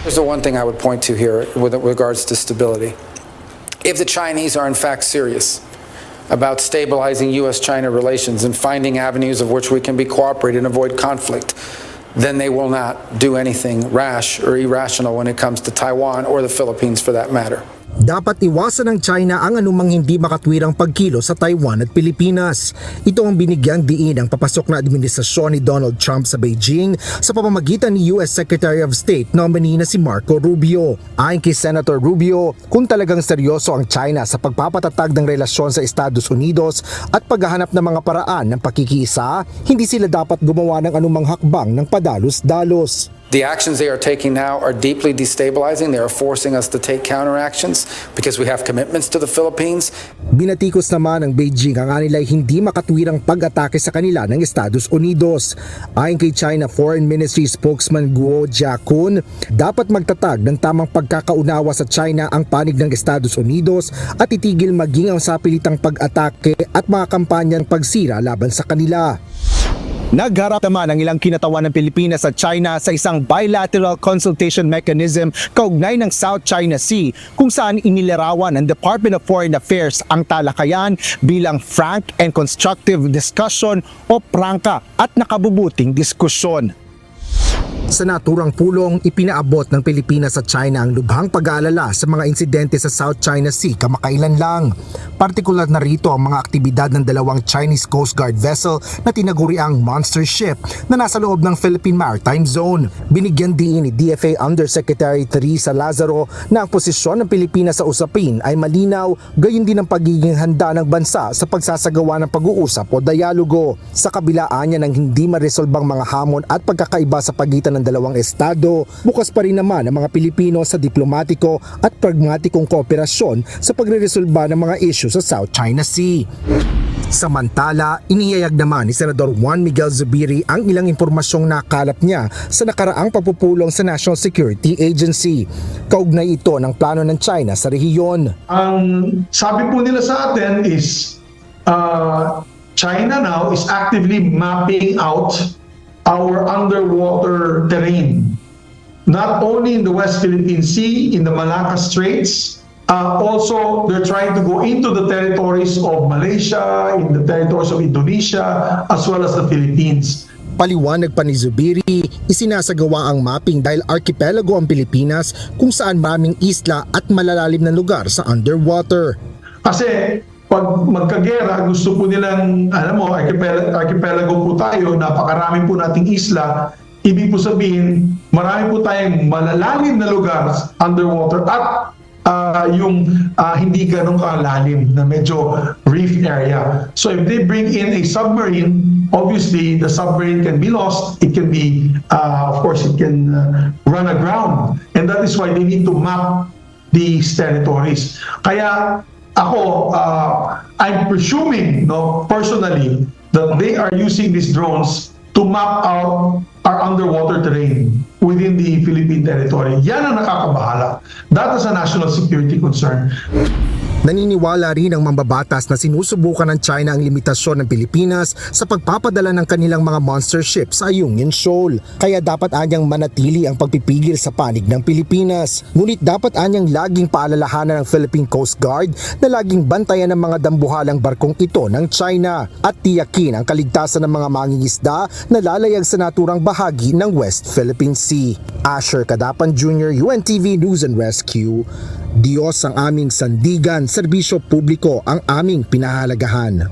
There's the one thing I would point to here with regards to stability. If the Chinese are in fact serious about stabilizing U.S.-China relations and finding avenues of which we can be cooperated and avoid conflict, then they will not do anything rash or irrational when it comes to Taiwan or the Philippines for that matter. Dapat iwasan ng China ang anumang hindi makatwirang pagkilo sa Taiwan at Pilipinas. Ito ang binigyang diin ng papasok na administrasyon ni Donald Trump sa Beijing sa pamamagitan ni US Secretary of State nominee na si Marco Rubio. Ayon kay Senator Rubio, kung talagang seryoso ang China sa pagpapatatag ng relasyon sa Estados Unidos at paghahanap ng mga paraan ng pakikiisa, hindi sila dapat gumawa ng anumang hakbang ng padalos-dalos. The actions they are taking now are deeply destabilizing. They are forcing us to take counteractions because we have commitments to the Philippines. Binatikos naman ng Beijing ang anilay hindi makatwirang pag-atake sa kanila ng Estados Unidos. Ayon kay China Foreign Ministry spokesman Guo Jiakun, dapat magtatag ng tamang pagkakaunawa sa China ang panig ng Estados Unidos at itigil maging ang sapilitang pag-atake at mga kampanyang pagsira laban sa kanila. Nagharap naman ang ilang kinatawan ng Pilipinas at China sa isang bilateral consultation mechanism kaugnay ng South China Sea kung saan inilarawan ng Department of Foreign Affairs ang talakayan bilang frank and constructive discussion o prangka at nakabubuting diskusyon. Sa naturang pulong, ipinaabot ng Pilipinas at China ang lubhang pag-aalala sa mga insidente sa South China Sea kamakailan lang. Partikular na rito ang mga aktibidad ng dalawang Chinese Coast Guard vessel na tinaguriang monster ship na nasa loob ng Philippine Maritime Zone. Binigyan din ni DFA Undersecretary Teresa Lazaro na ang posisyon ng Pilipinas sa usapin ay malinaw, gayon din ang pagiging handa ng bansa sa pagsasagawa ng pag-uusap o dialogo. Sa kabilaan niya ng hindi maresolbang mga hamon at pagkakaiba sa pagitan ng dalawang estado, bukas pa rin naman ang mga Pilipino sa diplomatiko at pragmatikong kooperasyon sa pagreresolba ng mga isyu sa South China Sea. Samantala, inihayag naman ni Senador Juan Miguel Zubiri ang ilang impormasyong nakalap niya sa nakaraang pagpupulong sa National Security Agency. Kaugnay ito ng plano ng China sa rehiyon. Ang sabi po nila sa atin is China now is actively mapping out our underwater terrain, not only in the West Philippine Sea, in the Malacca Straits, also they're trying to go into the territories of Malaysia, in the territories of Indonesia, as well as the Philippines. Paliwanag pa ni Zubiri, isinasagawa ang mapping dahil archipelago ang Pilipinas kung saan maraming isla at malalalim na lugar sa underwater. Kasi pag magkagera, gusto po nilang, archipelago po tayo, napakarami po nating isla. Ibig po sabihin, marami po tayong malalalim na lugar underwater at hindi ganun kalalim na medyo reef area. So if they bring in a submarine, obviously the submarine can be lost. It can be, of course, it can run aground. And that is why they need to map these territories. Kaya ako, I'm presuming, personally, that they are using these drones to map out our underwater terrain within the Philippine territory. Yan ang nakakabahala. That is a national security concern. Naniniwala rin ang mambabatas na sinusubukan ng China ang limitasyon ng Pilipinas sa pagpapadala ng kanilang mga monster ships sa Ayungin Shoal. Kaya dapat anyang manatili ang pagpipigil sa panig ng Pilipinas. Ngunit dapat anyang laging paalalahanan ng Philippine Coast Guard na laging bantayan ng mga dambuhalang barkong ito ng China at tiyakin ang kaligtasan ng mga mangingisda na lalayag sa naturang bahagi ng West Philippine Sea. Asher Cadapan Jr., UNTV News and Rescue. Diyos ang aming sandigan, serbisyo publiko ang aming pinahalagahan.